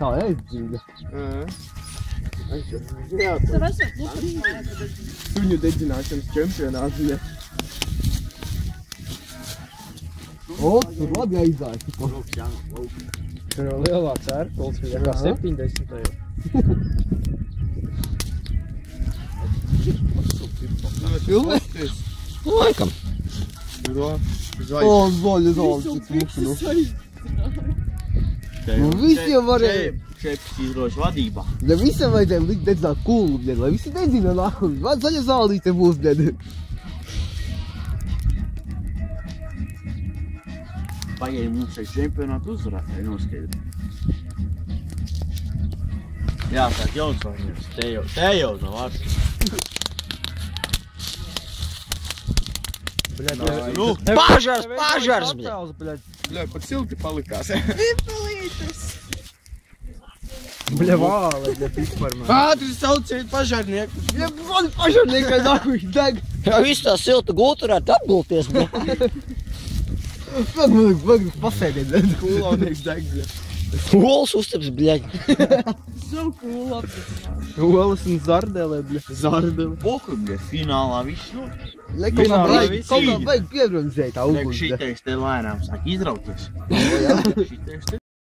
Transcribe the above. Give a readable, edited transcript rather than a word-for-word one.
Tā aizdzirda. Suņu dedzināšanas čempionāts. O, tur labi aizāja. Tur jau lielā cērkuls, kā 70. Filmēties? Laikam. O, zoļi, cik mukinu. Nu, visiem varēja. Šeps izroši vadībā. Ja visiem vajadzēja likt dedzināt kūlu, lai visi dedzina nākuļi. Man zaļa zālīte būs, dedi. Pagaidi mums šeit čempionātu uzvarētāji noskaidri. Jā, tā jauns vārņos. Te jau nav vārds. Nu, Pažars, bļa! Bļa, pat silti palikās. Bļa, vāle, bļa, vispār man. Tu sauciet pažarnieku. Ja man pašarniekai nākuļi deg. Jā, visu tā siltu gultu varētu apgulties, bļa. Man pasēdēt, dedi. Kūlaunieks deg. Olas uztaps, bļa. Olas un zardelē, bļa. Zardeli. Pokuļie finālā viss nu. Kaut kā vajag piebrunzēt tā Liek uguns. šitais te lēnām sāk izrauties. Šitais te.